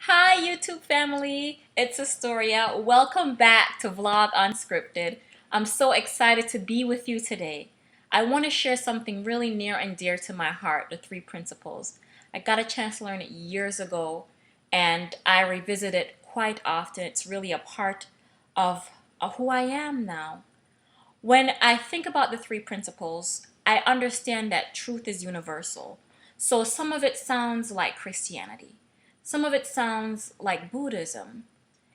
Hi YouTube family, it's Astoria. Welcome back to Vlog Unscripted. I'm so excited to be with you today. I want to share something really near and dear to my heart, the three principles. I got a chance to learn it years ago and I revisit it quite often. It's really a part of who I am now. When I think about the three principles, I understand that truth is universal. So some of it sounds like Christianity. Some of it sounds like Buddhism.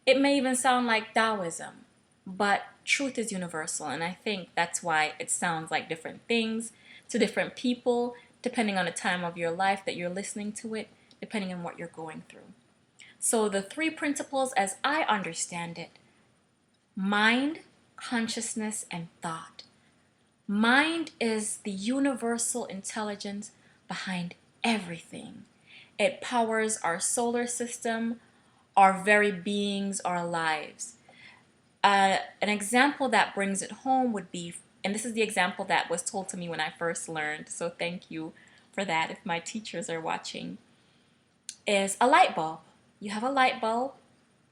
It may even sound like Taoism. But truth is universal, and I think that's why it sounds like different things to different people, depending on the time of your life that you're listening to it, depending on what you're going through. So the three principles, as I understand it: mind, consciousness, and thought. Mind is the universal intelligence behind everything. It powers our solar system, our very beings, our lives. An example that brings it home would be, and this is the example that was told to me when I first learned, so thank you for that if my teachers are watching, is a light bulb. You have a light bulb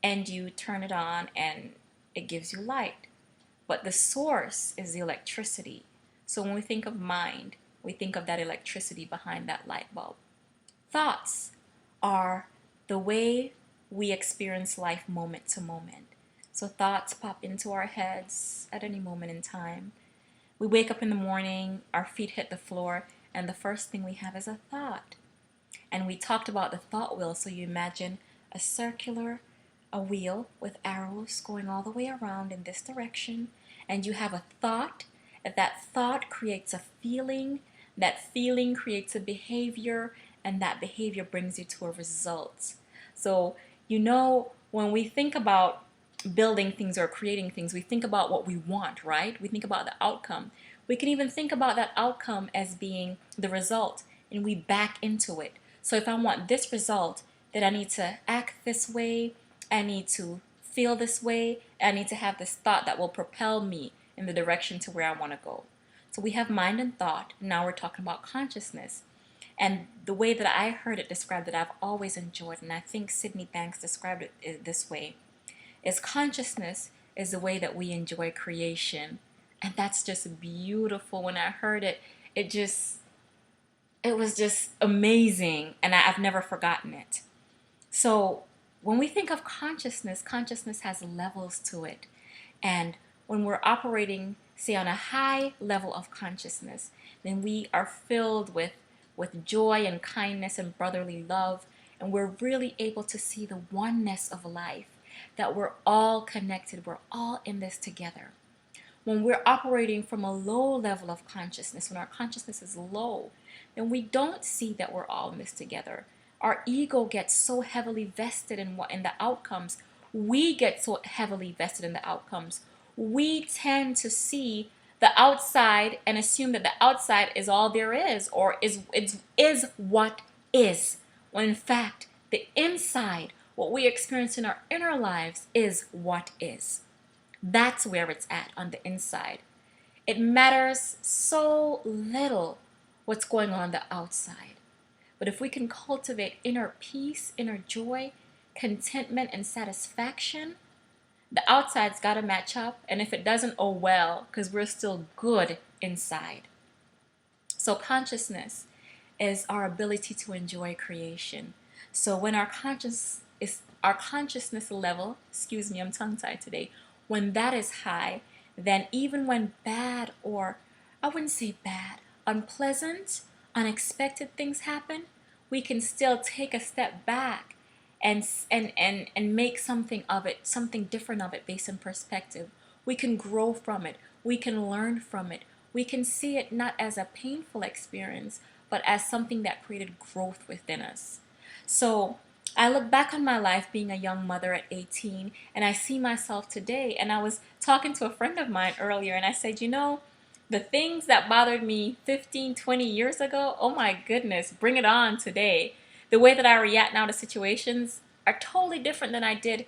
and you turn it on and it gives you light. But the source is the electricity. So when we think of mind, we think of that electricity behind that light bulb. Thoughts are the way we experience life moment to moment. So thoughts pop into our heads at any moment in time. We wake up in the morning, our feet hit the floor, and the first thing we have is a thought. And we talked about the thought wheel, so you imagine a wheel with arrows going all the way around in this direction, and you have a thought. That thought creates a feeling, that feeling creates a behavior, and that behavior brings you to a result. So, when we think about building things or creating things, we think about what we want, right? We think about the outcome. We can even think about that outcome as being the result, and we back into it. So if I want this result, then I need to act this way, I need to feel this way, I need to have this thought that will propel me in the direction to where I want to go. So we have mind and thought. Now we're talking about consciousness. And the way that I heard it described that I've always enjoyed, and I think Sydney Banks described it this way, is consciousness is the way that we enjoy creation. And that's just beautiful. When I heard it, it was just amazing, and I've never forgotten it. So when we think of consciousness, consciousness has levels to it. And when we're operating, say, on a high level of consciousness, then we are filled with joy and kindness and brotherly love. And we're really able to see the oneness of life, that we're all connected. We're all in this together. When we're operating from a low level of consciousness, when our consciousness is low, then we don't see that we're all in this together. Our ego gets so heavily vested in the outcomes. We get so heavily vested in the outcomes. We tend to see the outside and assume that the outside is all there is, or is what is. When in fact, the inside, what we experience in our inner lives, is what is. That's where it's at, on the inside. It matters so little what's going on the outside. But if we can cultivate inner peace, inner joy, contentment, and satisfaction, the outside's got to match up. And if it doesn't, oh well, because we're still good inside. So consciousness is our ability to enjoy creation. So when our consciousness level, excuse me, I'm tongue-tied today, when that is high, then even when bad, or I wouldn't say bad, unpleasant, unexpected things happen, we can still take a step back and make something of it, something different of it based on perspective. We can grow from it. We can learn from it. We can see it not as a painful experience, but as something that created growth within us. So I look back on my life being a young mother at 18, and I see myself today. And I was talking to a friend of mine earlier, and I said, the things that bothered me 15, 20 years ago, oh my goodness, bring it on today. The way that I react now to situations are totally different than I did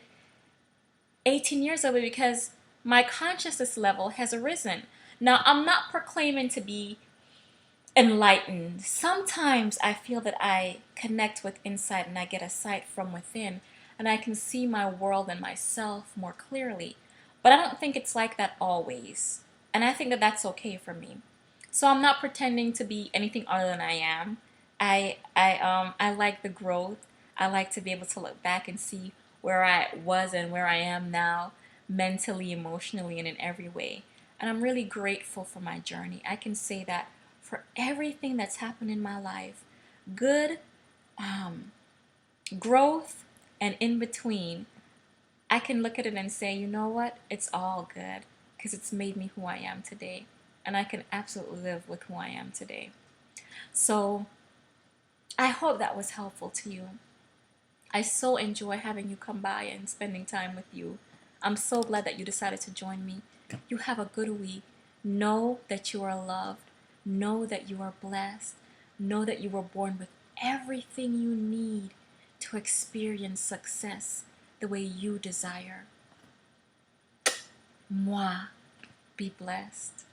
18 years ago, because my consciousness level has arisen. Now, I'm not proclaiming to be enlightened. Sometimes I feel that I connect with insight and I get a sight from within. and I can see my world and myself more clearly. But I don't think it's like that always. And I think that that's okay for me. So I'm not pretending to be anything other than I am. I like the growth. I like to be able to look back and see where I was and where I am now, mentally, emotionally, and in every way. And I'm really grateful for my journey. I can say that for everything that's happened in my life, good, um, growth, and in between, I can look at it and say, you know what? It's all good because it's made me who I am today. And I can absolutely live with who I am today. So I hope that was helpful to you. I so enjoy having you come by and spending time with you. I'm so glad that you decided to join me. You have a good week. Know that you are loved. Know that you are blessed. Know that you were born with everything you need to experience success the way you desire. Moi, be blessed.